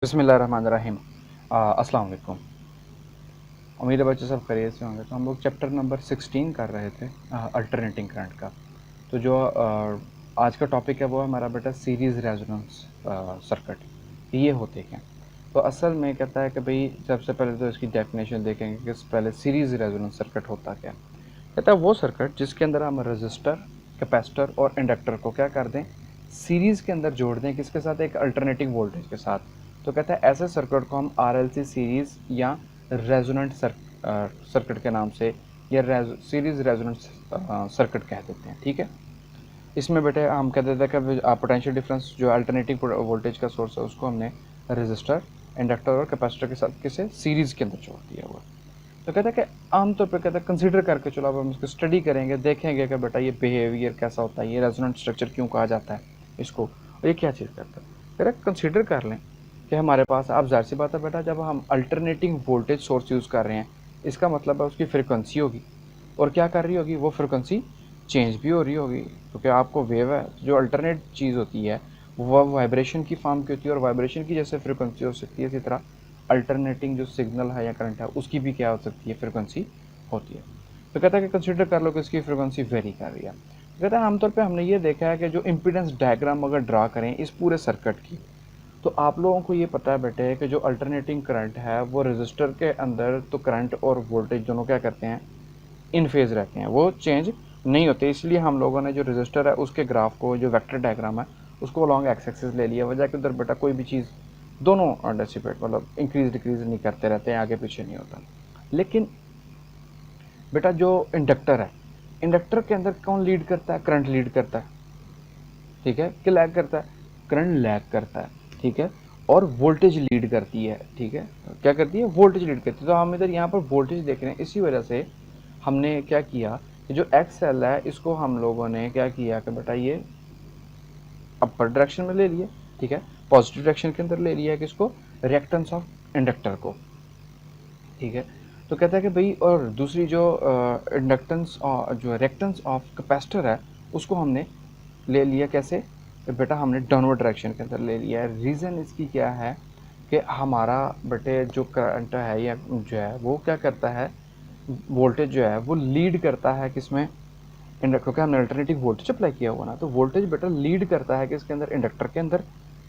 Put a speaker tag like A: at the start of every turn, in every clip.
A: बिस्मिल्लाहिर्रहमानिर्रहीम। अस्सलाम वालेकुम। उम्मीद है बच्चे सब खैरियत से होंगे। तो हम लोग चैप्टर नंबर 16 कर रहे थे अल्टरनेटिंग करंट का। तो जो आज का टॉपिक है वो है हमारा बेटा सीरीज़ रेजोनेंस सर्किट। ये होते हैं तो असल में कहता है कि भाई सबसे पहले तो इसकी डेफिनेशन देखेंगे कि पहले सीरीज़ रेजोनेंस सर्किट होता क्या। कहता है वो सर्किट जिसके अंदर हम रजिस्टर, कैपेसिटर और इंडक्टर को क्या कर दें, सीरीज़ के अंदर जोड़ दें, किसके साथ, एक अल्टरनेटिंग वोल्टेज के साथ। तो कहता है ऐसे सर्किट को हम आरएलसी सीरीज़ या रेजोनेंट सर्किट के नाम से या सीरीज़ रेजोनेंट सर्किट कह देते हैं। ठीक है, इसमें बेटे हम कह देते हैं कि पोटेंशियल डिफरेंस जो अल्टरनेटिंग वोल्टेज का सोर्स है उसको हमने रजिस्टर, इंडक्टर और कैपेसिटर के साथ किसे सीरीज़ के अंदर जोड़ दिया हुआ। तो कहता है कि आमतौर पे कहता है कंसिडर करके चलो, अब हम इसको स्टडी करेंगे, देखेंगे कि बेटा ये बिहेवियर कैसा होता है, ये रेजोनेंट स्ट्रक्चर क्यों कहा जाता है इसको, और ये क्या चीज़ करता है। कह रहा कंसिडर कर लें कि हमारे पास, अब जाहिर सी बात है बेटा, जब हम अल्टरनेटिंग वोल्टेज सोर्स यूज़ कर रहे हैं, इसका मतलब है उसकी फ्रिक्वेंसी होगी, और क्या कर रही होगी, वो फ्रिक्वेंसी चेंज भी हो रही होगी, क्योंकि आपको वेव है जो अल्टरनेट चीज़ होती है वह वाइब्रेशन की फॉर्म की होती है, और वाइब्रेशन की जैसे फ्रिक्वेंसी हो सकती है, इसी तरह अल्टरनेटिंग जो सिग्नल है या करंट है उसकी भी क्या हो सकती है, फ्रिक्वेंसी होती है। तो कहता है कि कंसिडर कर लो कि इसकी फ्रिक्वेंसी वेरी कर रही है। तो कहता है आमतौर पे हमने ये देखा है कि जो इम्पीडेंस डायग्राम अगर ड्रा करें इस पूरे सर्किट की, तो आप लोगों को ये पता है बेटे कि जो अल्टरनेटिंग करंट है वो रजिस्टर के अंदर, तो करंट और वोल्टेज दोनों क्या करते हैं, इन फेज रहते हैं, वो चेंज नहीं होते। इसलिए हम लोगों ने जो रजिस्टर है उसके ग्राफ को, जो वेक्टर डायग्राम है उसको अलॉन्ग एक्स एक्सिस ले लिया, वजह के उधर बेटा कोई भी चीज़ दोनों डेसिपेट मतलब इंक्रीज डिक्रीज नहीं करते रहते हैं, आगे पीछे नहीं होता। लेकिन बेटा जो इंडक्टर है, इंडक्टर के अंदर कौन लीड करता है, करंट लीड करता है। ठीक है, कि लैग करता है, करंट लैग करता है। ठीक है, और वोल्टेज लीड करती है। ठीक है, क्या करती है, वोल्टेज लीड करती है। तो हम इधर यहाँ पर वोल्टेज देख रहे हैं, इसी वजह से हमने क्या किया कि जो एक्स एल है इसको हम लोगों ने क्या किया कि बेटा ये अपर डायरेक्शन में ले लिया। ठीक है, पॉजिटिव डायरेक्शन के अंदर ले लिया किसको, रिएक्टेंस ऑफ इंडक्टर को। ठीक है, तो कहता है कि भाई, और दूसरी जो इंडक्टेंस जो रिएक्टेंस ऑफ कैपेसिटर है उसको हमने ले लिया कैसे, तो बेटा हमने डाउनवर्ड डायरेक्शन के अंदर ले लिया है। रीज़न इसकी क्या है कि हमारा बेटे जो करंट है या जो है वो क्या करता है, वोल्टेज जो है वो लीड करता है किसमें, इंडक्टर, क्योंकि हमने अल्टरनेटिव वोल्टेज अप्लाई किया हुआ ना, तो वोल्टेज बेटा लीड करता है किसके अंदर, इंडक्टर के अंदर,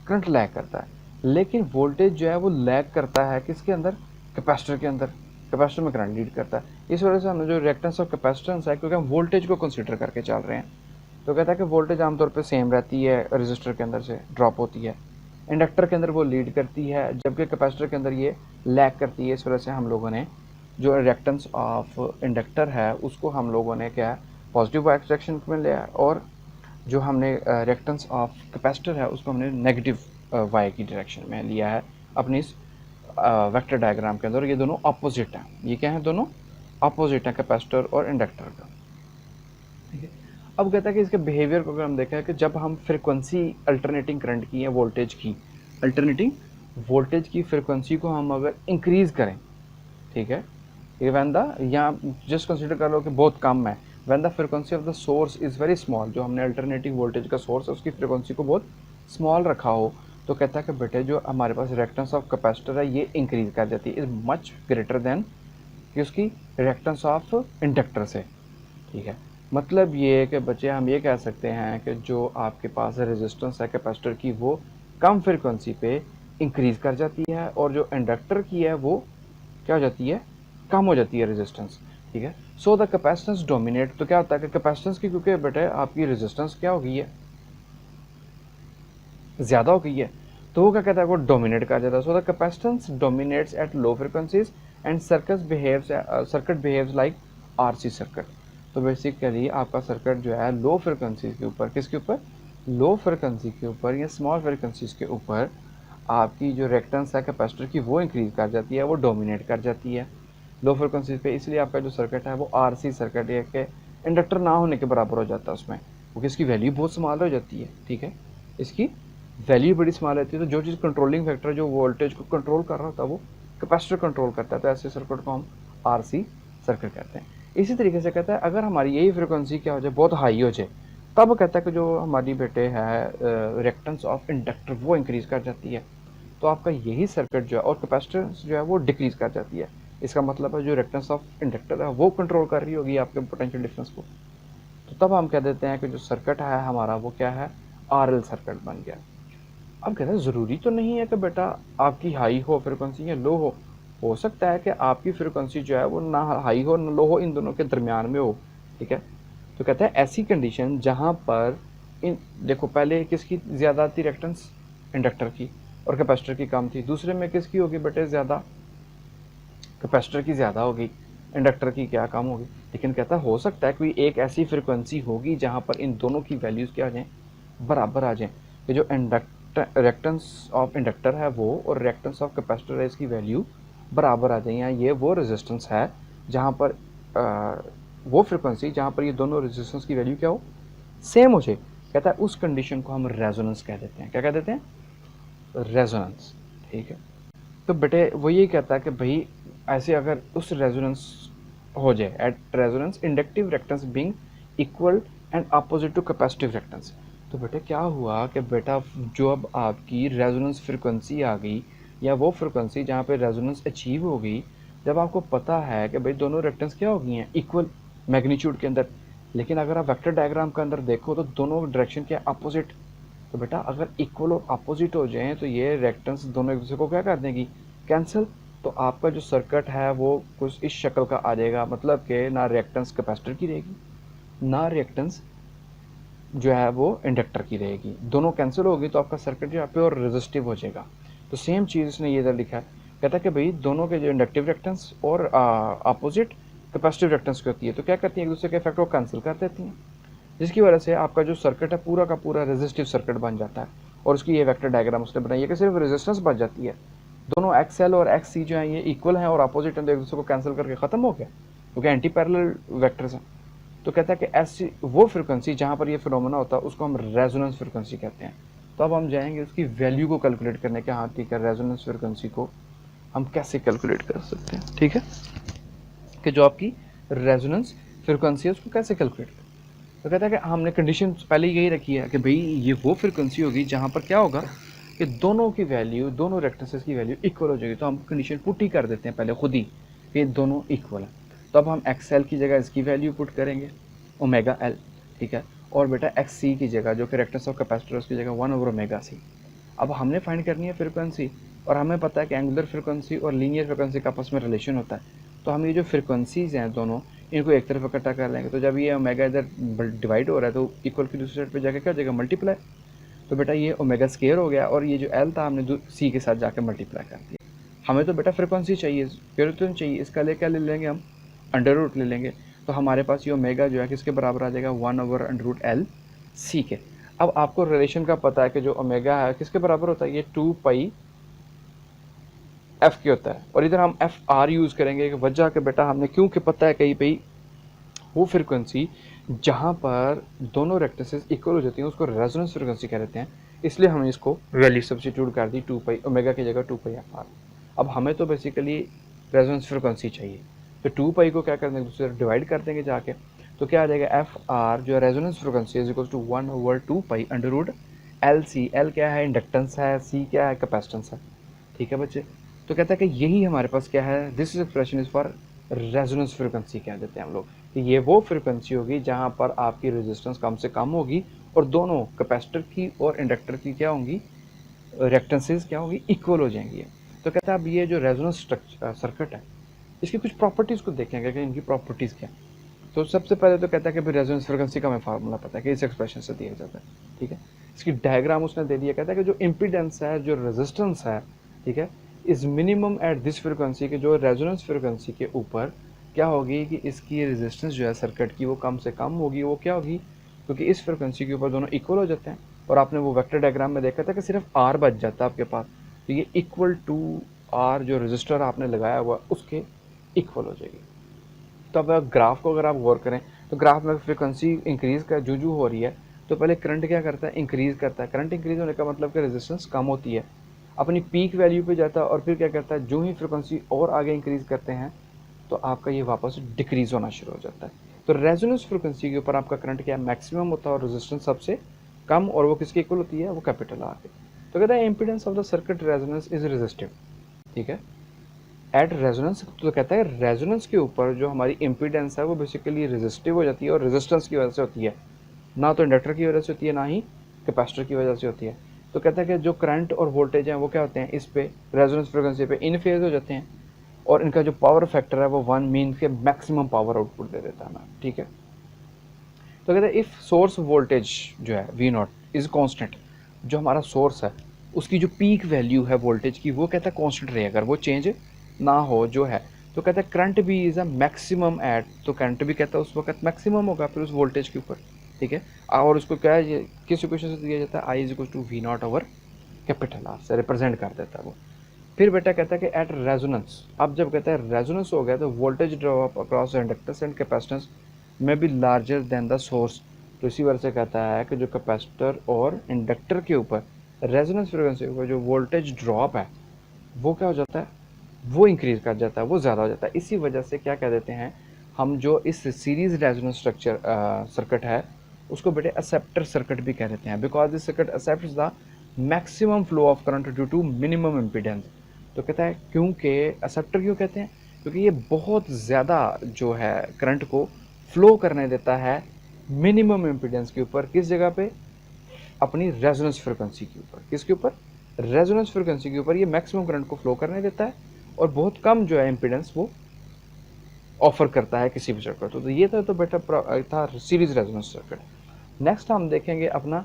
A: करंट लैग करता है। लेकिन वोल्टेज जो है वो लैग करता है किसके अंदर, कैपेसिटर के अंदर, कैपेसिटर में करंट लीड करता है। इस वजह से हमने जो रिएक्टेंस ऑफ कैपेसिटेंस है, क्योंकि हम वोल्टेज को कंसिडर करके चल रहे हैं, तो कहता है कि वोल्टेज आमतौर पर सेम रहती है, रजिस्टर के अंदर से ड्रॉप होती है, इंडक्टर के अंदर वो लीड करती है, जबकि कैपेसिटर के अंदर ये लैग करती है। इस वजह से हम लोगों ने जो रिएक्टेंस ऑफ इंडक्टर है उसको हम लोगों ने क्या, पॉजिटिव वाई डायरेक्शन में लिया, और जो हमने रिएक्टेंस ऑफ कैपेसिटर है उसको हमने नेगेटिव वाई की डायरेक्शन में लिया है अपनी इस वेक्टर डायग्राम के अंदर। ये दोनों अपोजिट हैं, ये क्या है, दोनों अपोजिट हैं, कैपेसिटर और इंडक्टर का। ठीक है, अब कहता है कि इसके बिहेवियर को अगर हम देखें कि जब हम फ्रिक्वेंसी अल्टरनेटिंग करंट की या वोल्टेज की, अल्टरनेटिंग वोल्टेज की फ्रिक्वेंसी को हम अगर इंक्रीज करें, ठीक है, व्हेन द, यहाँ जस्ट कंसिडर कर लो कि बहुत कम है, when the frequency of the source is very small, जो हमने अल्टरनेटिव वोल्टेज का सोर्स है उसकी फ्रिक्वेंसी को बहुत स्मॉल रखा हो, तो कहता है कि बेटे जो हमारे पास रिएक्टेंस ऑफ कैपेसिटर है ये इंक्रीज कर जाती है, इज मच ग्रेटर देन कि उसकी रिएक्टेंस ऑफ इंडक्टर से। ठीक है, मतलब ये है कि बच्चे हम ये कह सकते हैं कि जो आपके पास रेजिस्टेंस है कैपेसिटर की वो कम फ्रिक्वेंसी पे इंक्रीज कर जाती है, और जो इंडक्टर की है वो क्या हो जाती है, कम हो जाती है रेजिस्टेंस। ठीक है, सो द कैपेसिटेंस डोमिनेट, तो क्या होता है कि कैपेसिटेंस की, क्योंकि बेटे आपकी रेजिस्टेंस क्या हो गई है, ज़्यादा हो गई है, तो वो क्या कहता है, वो डोमिनेट कर जाता है। So the capacitance dominates at low frequencies and circuit behaves like RC circuit. तो बेसिकली आपका सर्किट जो है लो फ्रिक्वेंसी के ऊपर, किसके ऊपर, लो फ्रिक्वेंसी के ऊपर या स्मॉल फ्रिक्वेंसीज के ऊपर आपकी जो रिएक्टेंस है कैपेसिटर की वो इंक्रीज कर जाती है, वो डोमिनेट कर जाती है लो फ्रिक्वेंसी पे। इसलिए आपका जो सर्किट है वो आरसी सर्किट है कि इंडक्टर ना होने के बराबर हो जाता है उसमें, क्योंकि इसकी वैल्यू बहुत स्मॉल हो जाती है। ठीक है, इसकी वैल्यू बड़ी स्मॉल रहती है, तो जो चीज़ कंट्रोलिंग फैक्टर जो वोल्टेज को कंट्रोल कर रहा होता है वो कैपेसिटर कंट्रोल करता है, तो ऐसे सर्किट को हम आरसी सर्किट कहते हैं। इसी तरीके से कहता है अगर हमारी यही फ्रिक्वेंसी क्या हो जाए, बहुत हाई हो जाए, तब कहता है कि जो हमारी बेटे है रिएक्टेंस ऑफ इंडक्टर वो इंक्रीज कर जाती है। तो आपका यही सर्किट जो है और कैपेसिटेंस जो है वो डिक्रीज कर जाती है। इसका मतलब है जो रिएक्टेंस ऑफ इंडक्टर है वो कंट्रोल कर रही होगी आपके पोटेंशियल डिफरेंस को। तो तब हम कह देते हैं कि जो सर्किट है हमारा वो क्या है, आरएल सर्किट बन गया। अब कहते हैं ज़रूरी तो नहीं है कि बेटा आपकी हाई हो फ्रिक्वेंसी या लो हो सकता है कि आपकी फ्रिक्वेंसी जो है वो ना हाई हो ना लो हो, इन दोनों के दरमियान में हो। ठीक है, तो कहते हैं ऐसी कंडीशन जहाँ पर इन देखो पहले किसकी ज़्यादा थी रिएक्टेंस, इंडक्टर की, और कैपेसिटर की कम थी। दूसरे में किसकी होगी बेटे ज़्यादा, कैपेसिटर की ज़्यादा होगी, इंडक्टर की क्या कम होगी। लेकिन कहता है हो सकता है कोई एक ऐसी फ्रिक्वेंसी होगी जहाँ पर इन दोनों की वैल्यूज़ क्या आ जाएँ, बराबर आ जाएँ, कि जो रिएक्टेंस ऑफ इंडक्टर है वो और रिएक्टेंस ऑफ कैपेसिटर है इसकी वैल्यू बराबर आ जाए, या ये वो रेजिस्टेंस है जहाँ पर वो फ्रिक्वेंसी जहाँ पर ये दोनों रेजिस्टेंस की वैल्यू क्या हो, सेम हो जाए। कहता है उस कंडीशन को हम रेजोनेंस कह देते हैं। क्या कह देते हैं, रेजोनेंस। ठीक है, तो बेटे वो ये कहता है कि भाई ऐसे अगर उस रेजोनेंस हो जाए, at resonance inductive reactance being equal and opposite to capacitive reactance. तो बेटे क्या हुआ कि बेटा जो अब आपकी रेजोनेंस फ्रिक्वेंसी आ गई, या वो फ्रिक्वेंसी जहाँ पे रेजोनेंस अचीव हो गई, जब आपको पता है कि भाई दोनों रिएक्टेंस क्या हो गई हैं, इक्वल मैग्नीट्यूड के अंदर। लेकिन अगर आप वेक्टर डायग्राम के अंदर देखो तो दोनों डायरेक्शन के अपोजिट। तो बेटा अगर इक्वल और अपोजिट हो जाएं तो ये रिएक्टेंस दोनों एक दूसरे को क्या कर देंगी, कैंसिल। तो आपका जो सर्किट है वो कुछ इस शक्ल का आ जाएगा, मतलब कि ना रिएक्टेंस कैपेसिटर की रहेगी, ना रिएक्टेंस जो है वो इंडक्टर की रहेगी, दोनों कैंसिल होगी। तो आपका सर्किट जो है प्योर रेजिस्टिव हो जाएगा। तो सेम चीज़ इसने ये इधर लिखा है, कहता है कि भाई दोनों के जो इंडक्टिव रिएक्टेंस और अपोजिट कैपेसिटिव रिएक्टेंस की होती है तो क्या करती है, एक दूसरे के इफेक्ट को कैंसिल कर देती हैं, जिसकी वजह से आपका जो सर्किट है पूरा का पूरा रेजिस्टिव सर्किट बन जाता है। और उसकी ये वेक्टर डायग्राम उसने बनाई है कि सिर्फ रेजिस्टेंस बच जाती है, दोनों एक्सएल और एक्स सी जो है ये इक्वल हैं और अपोजिट हैं, तो एक दूसरे को कैंसिल करके खत्म हो गया, क्योंकि एंटी पैरेलल वेक्टर्स हैं। तो कहता है कि ऐसी वो फ्रिक्वेंसी जहाँ पर ये फिनोमेना होता है उसको हम रेजोनेंस फ्रिक्वेंसी कहते हैं। तो अब हम जाएंगे उसकी वैल्यू को कैलकुलेट करने के, हाँ ठीक है, रेजोनेंस फ्रिक्वेंसी को हम कैसे कैलकुलेट कर सकते हैं। ठीक है, कि जो आपकी रेजोनेंस फ्रिक्वेंसी है उसको कैसे कैलकुलेट करें। तो कहता है कि हमने कंडीशन पहले यही रखी है कि भाई ये वो फ्रिक्वेंसी होगी जहाँ पर क्या होगा कि दोनों की वैल्यू, दोनों रेक्टेंसेस की वैल्यू इक्वल हो जाएगी। तो हम कंडीशन पुट ही कर देते हैं पहले खुद ही कि दोनों इक्वल है। तो अब हम एक्स एल की जगह इसकी वैल्यू पुट करेंगे ओमेगा एल। ठीक है, और बेटा एक्स सी की जगह जो कि रेक्टेंस ऑफ कैपेसिटर उसकी जगह 1/ओमेगा सी। अब हमने फाइंड करनी है फ्रिक्वेंसी, और हमें पता है कि एंगुलर फ्रिक्वेंसी और लीनियर फ्रिक्वेंसी का आपस में रिलेशन होता है। तो हम ये जो फ्रिक्वेंसीज हैं दोनों, इनको एक तरफ इकट्ठा कर लेंगे। तो जब ये ओमेगा इधर डिवाइड हो रहा है तो इक्वल की दूसरी साइड पे जाके क्या हो जाएगा, मल्टीप्लाई। तो बेटा ये ओमेगा स्केयर हो गया, और ये जो एल था हमने सी के साथ जाके मल्टीप्लाई कर दिया। हमें तो बेटा फ्रिक्वेंसी चाहिए, प्योर तो नहीं चाहिए। इसका लिए क्या ले लेंगे हम, अंडर रूट ले लेंगे। तो हमारे पास ये ओमेगा जो है किसके बराबर आ जाएगा, 1/√L सी के। अब आपको रिलेशन का पता है कि जो ओमेगा है किसके बराबर होता है, ये 2 पाई एफ की होता है। और इधर हम एफ आर यूज़ करेंगे, कि वजह के बेटा हमने क्योंकि पता है कहीं पे वो फ्रिक्वेंसी जहाँ पर दोनों रेक्टेंसेस इक्वल हो जाती हैं उसको रेजोनेंस फ्रिक्वेंसी कह देते हैं। इसलिए हमने इसको वैल्यू सब्स्टिट्यूट कर दी 2 पाई ओमेगा की जगह 2 पाई एफ आर। अब हमें तो बेसिकली रेजोनेंस फ्रिक्वेंसी चाहिए, तो 2 पाई को क्या कर देंगे, दूसरे डिवाइड कर देंगे जाके। तो क्या आ जाएगा, एफ आर जो resonance frequency is equal to 1/2 pi under root L C. L क्या है, इंडक्टेंस है, सी क्या है, कैपेसिटेंस है। ठीक है बच्चे, तो कहता है कि यही हमारे पास क्या है, this expression is for resonance frequency कह देते हैं हम लोग, कि ये वो फ्रिक्वेंसी होगी जहाँ पर आपकी रेजिस्टेंस कम से कम होगी और दोनों कैपेसिटर की और इंडक्टर की क्या होंगी, रिएक्टेंसेस क्या होंगी, इक्वल हो जाएंगी। तो कहता है अब ये जो रेजोनेंस सर्किट है इसकी कुछ प्रॉपर्टीज़ को देखेंगे कि इनकी प्रॉपर्टीज़ क्या है। तो सबसे पहले तो कहता है कि भाई रेजोनेंस फ्रिक्वेंसी का हमें फार्मूला पता है कि इस एक्सप्रेशन से दिया जाता है। ठीक है, इसकी डायग्राम उसने दे दिया। कहता है कि जो इम्पीडेंस है, जो रेजिस्टेंस है, ठीक है, is minimum at this frequency, के जो रेजोनेंस फ्रिक्वेंसी के ऊपर क्या होगी कि इसकी रेजिस्टेंस जो है सर्किट की वो कम से कम होगी। वो क्या होगी, क्योंकि इस फ्रिक्वेंसी के ऊपर दोनों इक्वल हो जाते हैं। और आपने वो वेक्टर डायग्राम में देखा था कि सिर्फ आर बच जाता है आपके पास, तो ये इक्वल टू आर जो रजिस्टर आपने लगाया हुआ उसके इक्वल हो जाएगी। तो अब ग्राफ को अगर आप गौर करें तो ग्राफ में फ्रिक्वेंसी इंक्रीज का जू हो रही है, तो पहले करंट क्या करता है, इंक्रीज करता है। करंट इंक्रीज होने का मतलब कि रेजिस्टेंस कम होती है, अपनी पीक वैल्यू पे जाता है, और फिर क्या करता है, जो ही फ्रिक्वेंसी और आगे इंक्रीज करते हैं तो आपका ये वापस डिक्रीज होना शुरू हो जाता है। तो रेजोनेंस फ्रिक्वेंसी के ऊपर आपका करंट क्या मैक्सिमम होता है और रेजिस्टेंस सबसे कम, और वो किसके इक्वल होती है, वो कैपिटल आर के। तो कहता है impedance of the circuit resonance is resistive, ठीक है, एट रेजोनेंस। तो कहता है रेजोनेंस के ऊपर जो हमारी इम्पीडेंस है वो बेसिकली रेजिस्टिव हो जाती है, और रेजिस्टेंस की वजह से होती है, ना तो इंडक्टर की वजह से होती है ना ही कैपेसिटर की वजह से होती है। तो कहता है कि जो करंट और वोल्टेज हैं वो क्या होते हैं, इस पे रेजोनेंस फ्रिक्वेंसी पे इन फेज हो जाते हैं, और इनका जो पावर फैक्टर है वो 1 मीन के मैक्सिमम पावर आउटपुट दे देता है हमें, ठीक है। तो कहते हैं इफ़ सोर्स वोल्टेज जो है वी नॉट इज़ कांस्टेंट, जो हमारा सोर्स है उसकी जो पीक वैल्यू है वोल्टेज की वो कहता है कांस्टेंट रहे, अगर वो चेंज ना हो जो है, तो कहता है करंट भी इज़ अ मैक्सिमम एट, तो करंट भी कहता है उस वक्त मैक्सिमम होगा फिर उस वोल्टेज के ऊपर, ठीक है। और उसको क्या है, ये किस इक्वेशन से दिया जाता है, I is equal to V naught over capital R से रिप्रेजेंट कर देता है वो। फिर बेटा कहता है कि एट रेजोनेंस, अब जब कहता है रेजोनेंस हो गया तो voltage drop across inductors and capacitance में भी लार्जर देन द सोर्स। तो इसी वजह से कहता है कि जो कैपेसिटर और इंडक्टर के ऊपर रेजोनेंस फ्रिक्वेंसी के ऊपर जो वोल्टेज ड्रॉप है वो क्या हो जाता है, वो इंक्रीज कर जाता है, वो ज़्यादा हो जाता है। इसी वजह से क्या कह देते हैं हम, जो इस सीरीज रेजोनेंस स्ट्रक्चर सर्किट है उसको बेटे एक्सेप्टर सर्किट भी कह देते हैं, because this circuit accepts the maximum flow of current due to minimum impedance. तो कहता है क्योंकि एक्सेप्टर क्यों कहते हैं, क्योंकि ये बहुत ज़्यादा जो है करंट को फ्लो करने देता है मिनिमम इम्पीडेंस के ऊपर, किस जगह पे, अपनी रेजोनेंस फ्रिक्वेंसी के ऊपर, किसके ऊपर, रेजोनेंस फ्रिक्वेंसी के ऊपर ये मैक्सिमम करंट को फ्लो करने देता है, और बहुत कम जो है इम्पीडेंस वो ऑफर करता है किसी भी सर्किट। तो ये तो बेटा था सीरीज रेजोनेंस सर्किट। नेक्स्ट हम देखेंगे अपना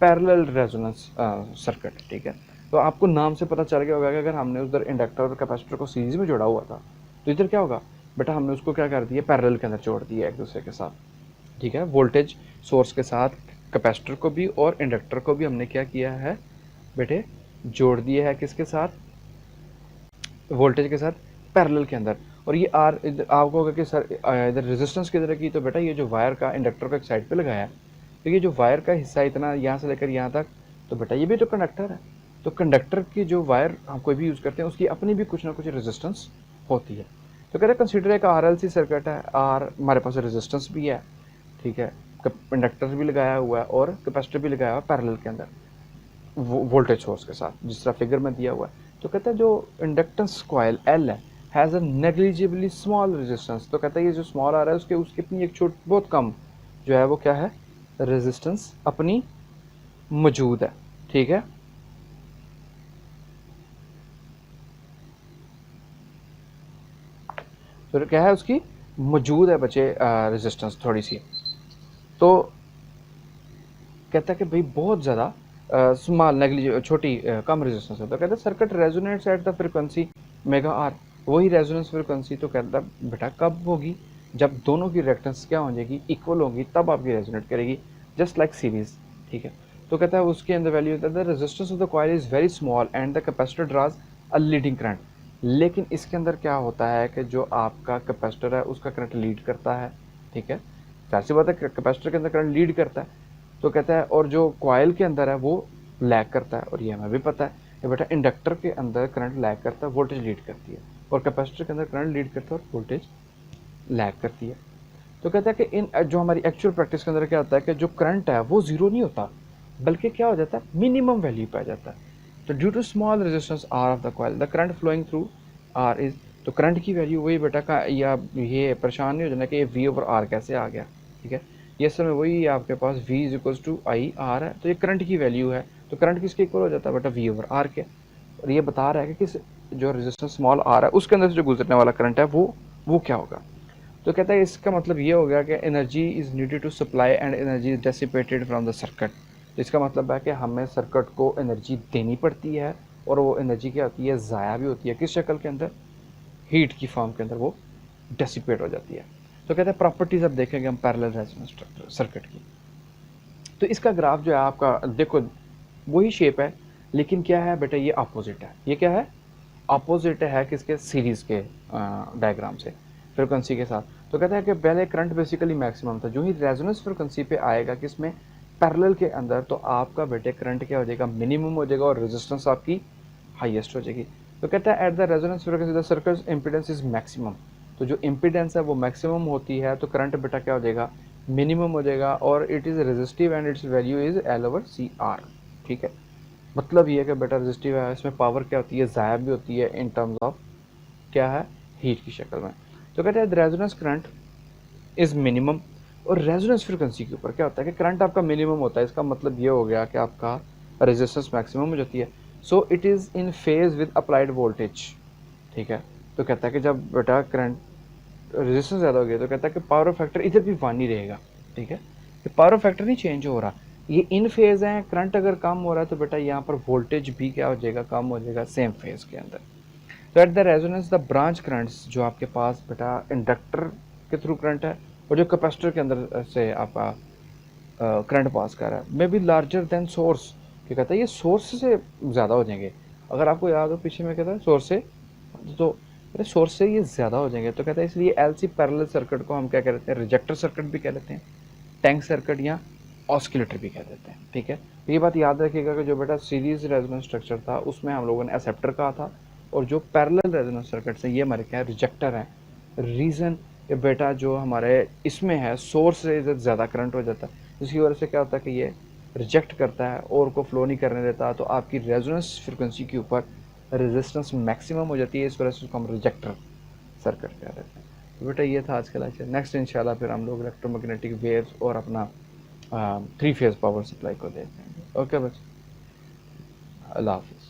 A: पैरेलल रेजोनेंस सर्किट, ठीक है। तो आपको नाम से पता चल गया होगा कि अगर हमने उधर इंडक्टर और कैपेसिटर को सीरीज में जोड़ा हुआ था तो इधर क्या होगा बेटा, हमने उसको क्या कर दिया, पैरेलल के अंदर जोड़ दिया एक दूसरे के साथ, ठीक है। वोल्टेज सोर्स के साथ कैपेसिटर को भी और इंडक्टर को भी हमने क्या किया है बेटे, जोड़ दिया है किसके साथ, वोल्टेज के साथ पैरेलल के अंदर। और ये आर आपको होगा कि सर इधर रेजिस्टेंस किधर की, तो बेटा ये जो वायर का इंडक्टर को एक साइड पे लगाया है, तो ये जो वायर का हिस्सा इतना यहाँ से लेकर यहाँ तक, तो बेटा ये भी तो कंडक्टर है। तो कंडक्टर की जो वायर हम कोई भी यूज़ करते हैं उसकी अपनी भी कुछ ना कुछ रेजिस्टेंस होती है। तो कहते हैं कंसिडर एक RLC सर्किट है, आर हमारे पास रेजिस्टेंस भी है, ठीक है, इंडक्टर भी लगाया हुआ है और कैपेसिटर भी लगाया हुआ है पैरेलल के अंदर वोल्टेज सोर्स के साथ, जिस तरह फिगर में दिया हुआ है। तो कहता है जो इंडक्टेंस कॉइल L है has a negligibly small resistance. तो कहता है ये जो स्मॉल आ रहा है उसके उसकी अपनी एक छोट बहुत कम जो है वो क्या है, रेजिस्टेंस अपनी मौजूद है, ठीक है। तो क्या है उसकी मौजूद है बच्चे रेजिस्टेंस थोड़ी सी। तो कहता है कि भाई बहुत ज़्यादा स्मॉल नेग्लिजिबल छोटी कम रेजिस्टेंस है। तो कहता है circuit resonates at the frequency mega R, वही रेजोनेंस फ्रिक्वेंसी। तो कहता है बेटा कब होगी, जब दोनों की रिएक्टेंस क्या हो जाएगी, इक्वल होगी, तब आपकी रेजोनेट करेगी, जस्ट लाइक सीरीज, ठीक है। तो कहता है उसके अंदर वैल्यू होता है the resistance of the coil is very small and the capacitor draws a leading current. लेकिन इसके अंदर क्या होता है कि जो आपका कैपेसिटर है उसका करंट लीड करता है, ठीक है, जाहिर सी बात है कैपेसिटर के अंदर करंट लीड करता है। तो कहता है और जो कॉइल के अंदर है वो लैग करता है, और ये हमें भी पता है कि बेटा इंडक्टर के अंदर करंट लैग करता है, वोल्टेज लीड करती है, और कैपेसिटर के अंदर करंट लीड करता है और वोल्टेज लैग करती है। तो कहता है कि इन जो हमारी एक्चुअल प्रैक्टिस के अंदर क्या होता है कि जो करंट है वो जीरो नहीं होता, बल्कि क्या हो जाता है, मिनिमम वैल्यू पे आ जाता है। तो due to small resistance R of the coil the current flowing through R is, तो करंट की वैल्यू वही बेटा का, या ये परेशान नहीं हो जाना कि ये वी ओवर आर कैसे आ गया, ठीक है। ये समय वही आपके पास v is equal to I R है, तो ये करंट की वैल्यू है, तो करंट किसके इक्वल हो जाता है बेटा, v ओवर आर के। और ये बता रहा है कि किस जो रेजिस्टेंस स्मॉल आर है उसके अंदर से जो गुजरने वाला करंट है वो क्या होगा। तो कहता है इसका मतलब ये हो गया कि energy is needed to supply and energy is dissipated from the circuit. तो इसका मतलब है कि हमें सर्किट को एनर्जी देनी पड़ती है, और वो एनर्जी क्या होती है, ज़ाया भी होती है, किस शक्ल के अंदर, हीट की फॉर्म के अंदर वो डेसिपेट हो जाती है। तो कहते हैं प्रॉपर्टीज अब देखेंगे हम पैरेलल रेजोनेंस सर्किट की। तो इसका ग्राफ जो है आपका देखो वही शेप है, लेकिन क्या है बेटा, ये अपोजिट है। ये क्या है, अपोजिट है किसके, सीरीज के डायग्राम से फ्रिक्वेंसी के साथ। तो कहता है कि पहले करंट बेसिकली मैक्सिमम था, जो ही रेजोनेंस फ्रिक्वेंसी पे आएगा किसमें, पैरेलल के अंदर, तो आपका बेटे करंट क्या हो जाएगा, मिनिमम हो जाएगा, और रेजिस्टेंस आपकी हाईएस्ट हो जाएगी। तो कहता है at the resonance frequency the circuit impedance is maximum. तो जो इम्पीडेंस है वो मैक्सिमम होती है, तो करंट बेटा क्या हो जाएगा, मिनिमम हो जाएगा, और it is resistive and it's value is L/CR, ठीक है। मतलब ये है कि बेटा रेजिस्टिव है, इसमें पावर क्या होती है, ज़ाया भी होती है इन टर्म्स ऑफ क्या है, हीट की शक्ल में। तो कहते हैं रेजोनेंस करंट इज़ मिनिमम। और रेजोनेंस फ्रिक्वेंसी के ऊपर क्या होता है कि करंट आपका मिनिमम होता है, इसका मतलब ये हो गया कि आपका रेजिस्टेंस मैक्सिमम हो जाती है। So it is in phase with applied voltage. ठीक है, तो कहता है कि जब बेटा करंट रेजिस्टेंस ज़्यादा हो गया तो कहता है कि पावर फैक्टर इधर भी वन ही रहेगा। ठीक है, ये पावर फैक्टर नहीं चेंज हो रहा, ये इन फेज है। करंट अगर कम हो रहा है तो बेटा यहाँ पर वोल्टेज भी क्या हो जाएगा, कम हो जाएगा सेम फेज के अंदर। तो at the resonance the branch currents जो आपके पास बेटा इंडक्टर के थ्रू करंट है और जो कैपेसिटर के अंदर से आपका करंट पास कर रहा है may be larger than source. क्या कहता है ये सोर्स से ज़्यादा हो जाएंगे। अगर आपको याद हो पीछे में कहता है सोर्स से, तो सोर्स से ये ज़्यादा हो जाएंगे। तो कहता है इसलिए एलसी पैरेलल सर्किट को हम क्या कहते हैं, रिजेक्टर सर्किट भी कह लेते हैं, टैंक सर्किट या ऑस्किलेटर भी कह देते हैं। ठीक है, तो ये बात याद रखिएगा कि जो बेटा सीरीज रेजोनेंस स्ट्रक्चर था उसमें हम लोगों ने एक्सेप्टर कहा था, और जो पैरेलल रेजोनेंस सर्किट से ये हमारे क्या है, रिजेक्टर है। रीज़न ये बेटा जो हमारे इसमें है सोर्स से ज़्यादा करंट हो जाता है, जिसकी वजह से क्या होता है कि ये रिजेक्ट करता है और को फ्लो नहीं करने देता, तो आपकी रेजोनेंस फ्रिक्वेंसी के ऊपर रेजिस्टेंस मैक्सिमम हो जाती है, इस वजह से उसको हम रिजेक्टर सर्किट कह देते हैं। तो बेटा ये था आज का लेक्चर। नेक्स्ट इंशाल्लाह फिर हम लोग इलेक्ट्रोमैग्नेटिक वेव्स और अपना 3 फेज़ पावर सप्लाई को देखते हैं। ओके बस, अल्लाह हाफिज़।